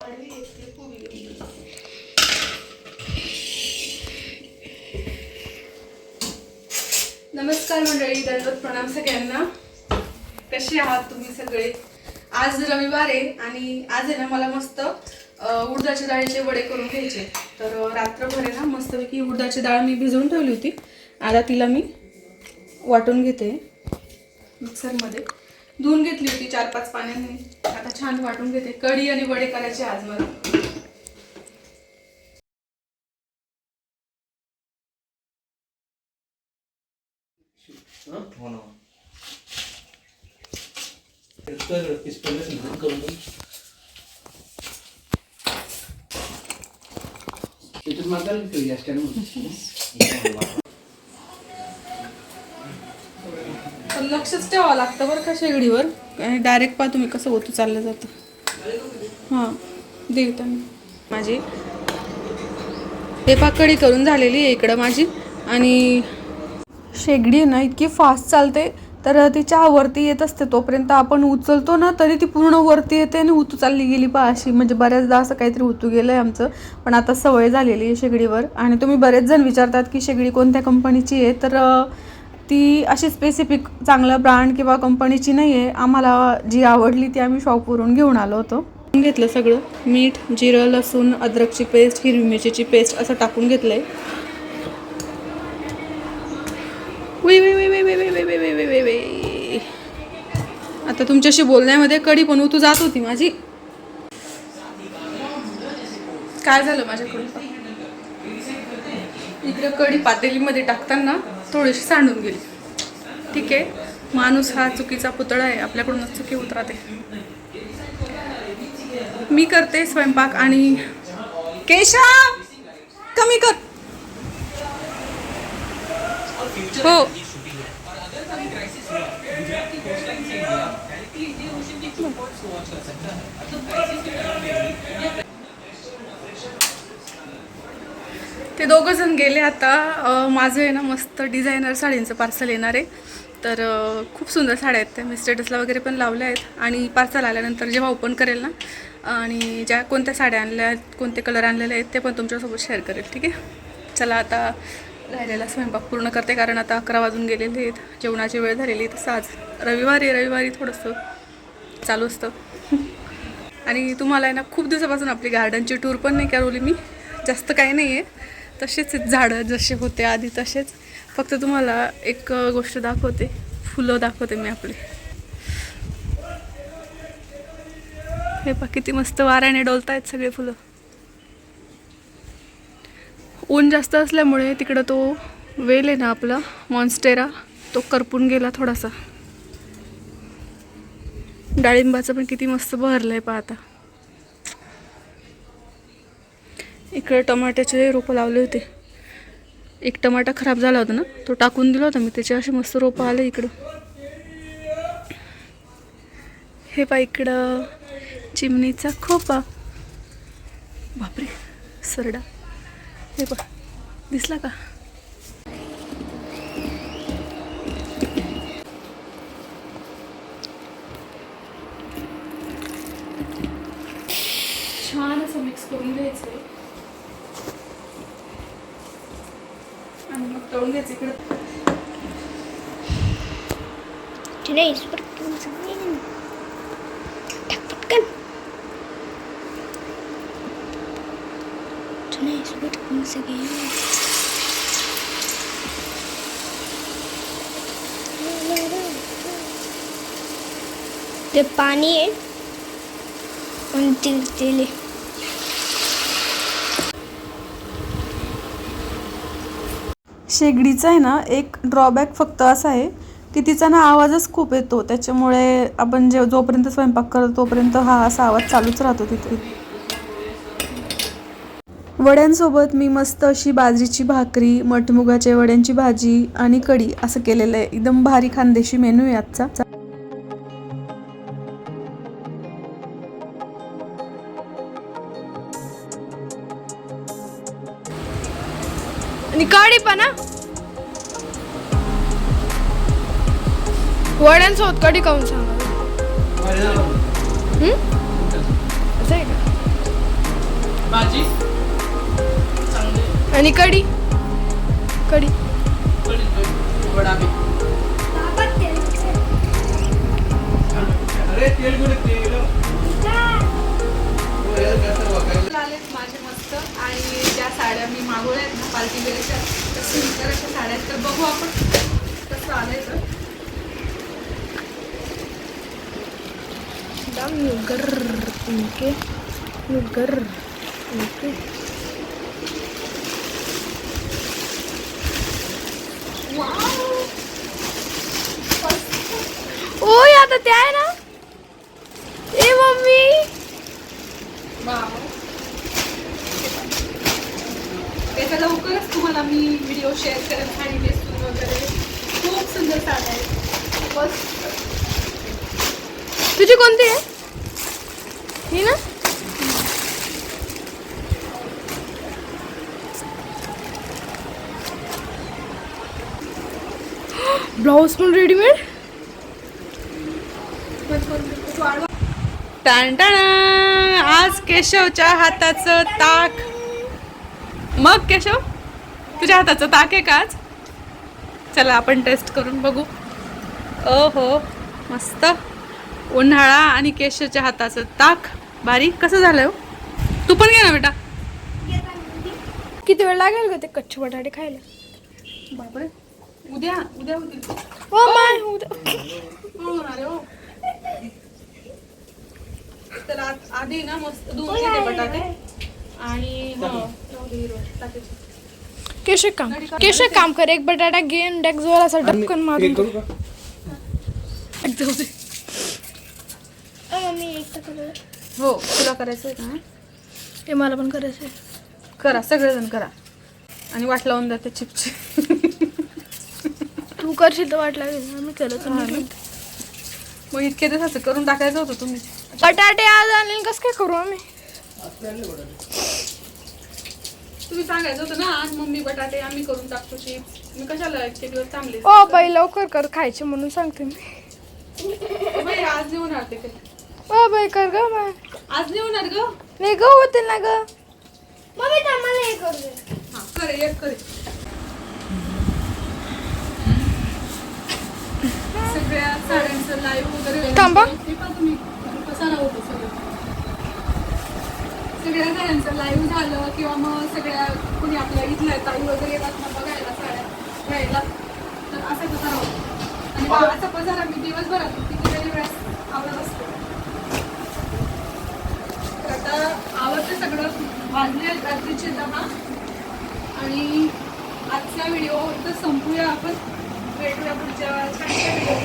नमस्कार मंडळी, दंडवत प्रणाम सगळ्यांना. कसे आहात तुम्ही सगळे? आज रविवार आहे आणि आज आहे ना मला मस्त उडदाच्या डाळीचे वडे करून घ्यायचे. तर रात्रभर आहे ना मस्तपैकी उडदाची डाळ मी भिजवून ठेवली होती. आता तिला मी वाटून घेते मिक्सरमध्ये. धुवून घेतली होती 4-5 पाण्याने. आता छान वाटून घेते. कढी आणि वडे करायचे आज मला. हो ना. तर इस पहले से ध्यान करो तो तुम मागल क्यों या स्टैंड में लक्षच ठेवावं लागतं बरं का शेगडीवर. डायरेक्ट पहा तुम्ही कसं ओतू चाललं जातं. हां देऊ त्यांनी माझी हे पाकडी करून झालेली आहे इकडं माझी. आणि शेगडी ना इतकी फास्ट चालते तर ती चहावरती येत असते तोपर्यंत आपण उचलतो ना तरी ती पूर्ण वरती येते आणि उतू चालली गेली पहा अशी. म्हणजे बऱ्याचदा असं काहीतरी उतू गेलं आहे आमचं. पण आता सवय झालेली आहे शेगडीवर. आणि तुम्ही बरेच जण विचारतात की शेगडी कोणत्या कंपनीची आहे. तर ती अशी स्पेसिफिक चांगलं ब्रँड किंवा कंपनीची नाही आहे. आम्हाला जी आवडली ती आम्ही शॉपवरून घेऊन आलो होतो. घेतलं सगळं मीठ, जिरं, लसूण, अद्रकची पेस्ट, हिरवी मिरचीची पेस्ट असं टाकून घेतलं आहे. आता तुमच्याशी बोलण्यामध्ये कढी पण उतू जात होती माझी. काय झालं माझ्याकडून? इकडे कढी पातेलीमध्ये टाकताना थोडीशी सांडून गेली. ठीक आहे, माणूस हा चुकीचा पुतळा आहे, आपल्याकडूनच चुकी होत राहते. मी करते स्वयंपाक आणि केशव कमी कर. हो ते दोघं जण गेले आता. माझं आहे ना मस्त डिझायनर साडींचं पार्सल येणार आहे. तर खूप सुंदर साड्या आहेत त्या. मी स्टेटसला वगैरे पण लावल्या आहेत. आणि पार्सल आल्यानंतर जेव्हा ओपन करेल ना आणि ज्या कोणत्या साड्या आणल्या आहेत, कोणते कलर आणलेले आहेत ते पण तुमच्यासोबत शेअर करेल. ठीक आहे, चला आता राहिलेला स्वयंपाक पूर्ण करते कारण आता 11 वाजून गेलेले आहेत. जेवणाची वेळ झालेली आहे. तसं आज रविवारी थोडंसं चालू असतं. आणि तुम्हाला आहे ना खूप दिवसापासून आपली गार्डनची टूर पण नाही करवली मी. जास्त काही नाही आहे, तसेच झाडं जसे होते आधी तसेच. फक्त तुम्हाला एक गोष्ट दाखवते, फुलं दाखवते मी आपली. हे पहा किती मस्त वाऱ्याने डोलत आहेत सगळे फुलं. ऊन जास्त असल्यामुळे तिकडं तो वेल आहे ना आपला मॉन्स्टेरा तो करपून गेला थोडासा. डाळिंबाचं पण किती मस्त बहरलं आहे पाहता. इकडे टमाट्याचे रोपं लावले होते. एक टमाटा खराब झाला होता ना, तो टाकून दिला होता मी. त्याचे असे मस्त रोपं आले इकडं. हे पहा इकडं चिमणीचा खोपा. बापरे सरडा. हे पहा दिसला का? छान असं मिक्स करून घ्यायचं आणि मग तळून घ्यायचं. इकडं ते पाणी आहे आणि तेल आहे. शेगडीचा आहे ना एक ड्रॉबॅक फक्त असा आहे की तिचा ना आवाजच खूप येतो. त्याच्यामुळे आपण जोपर्यंत स्वयंपाक करतो तोपर्यंत हा असा आवाज चालूच राहतो तिथे. वड्यांसोबत मी मस्त अशी बाजरीची भाकरी, मठमुगाच्या वड्यांची भाजी आणि कढी असं केलेलं आहे. एकदम भारी खानदेशी मेनू आहे आजचा. आणि कढी पण वड्यांसोबत कढी खाऊन सांगा. असं आहे का? भाजी चांगली. आणि कढी कढी वडा बी. अरे तेल गुड तेल. आलेत माझे मस्त. आणि ज्या साड्या मी मागवल्या आहेत ना पार्टी वेअरच्या त्या सुंदर अशा साड्या आहेत. तर बघू आपण कसं आलंय तर. नुगर ओके नुगर ओके ओ आता ते आहे ना ए मम्मी त्याचा लवकरच तुम्हाला मी व्हिडिओ शेअर करेन. आणि नेसून वगैरे खूप सुंदर साड्या आहेत. बस तुझी कोणती आहे ही ना ब्लाऊज पण रेडीमेड टाण आज केशवच्या हाताचं ताक. मग केशव तुझ्या हाताचं ताक आहे का आज? चला आपण टेस्ट करून बघू. ओहो मस्त. उन्हाळा आणि केशवच्या हाताचं ताक भारी. कसं झालं हो? तू पण घे ना बेटा. किती वेळ लागेल ग ते कच्चे बटाटे खायला बापरे उद्या उद्या होतील. ओ माय होणार आहे, हो. तर आधी ना मस्त धुवून घेते बटाटे आणि टाकायचे. केश एक काम कर एक बटाटा घे आणि डायरेक्ट जोराचा ढक्कन मारून करू का? जाऊ दे. मम्मी एक हो तुला करायचंय का? ते मला पण करायचंय. करा सगळेजण करा आणि वाट लावून द्या त्या चिपची. तू करशील तर वाट लागेल आम्ही केलं तर नाही. मग इतके दिवसाचं करून टाकायचं होतं तुम्ही. बटाटे आज आणले कसं काय करू आम्ही तुम्ही सांगायचं होतं ना आज मम्मी बटाटे आम्ही करून टाकतो चिप्स. मी कशाला इतके दिवस थांबले. ओ बाई लवकर कर खायचे म्हणून सांगते मी. बाई आज नाही होणार ते काही. ओ बाई कर ग बाय आज नाही होणार ग. नाही ग होतील ना ग मम्मी आम्हाला हे करू दे. हा करे एक करे. सगळ्या साड्यांचं लाईव्ह वगैरे थांबा. हे पहा तुम्ही कसा होतो सगळं. सगळ्या साड्यांचं लाईव्ह झालं किंवा मग सगळ्या कोणी आपल्या इथल्या ताई वगैरे येतात ना बघायला साड्या घ्यायला तर असा पसारा होतो. आणि असा पसारा मी दिवसभरात कितीतरी वेळेस आवडत असते. तर आता आवडते सगळं. वाजले रात्रीचे 10 आणि आजचा व्हिडिओ तर संपूया आपण. भेटूया पुढच्या छानशा व्हिडिओ.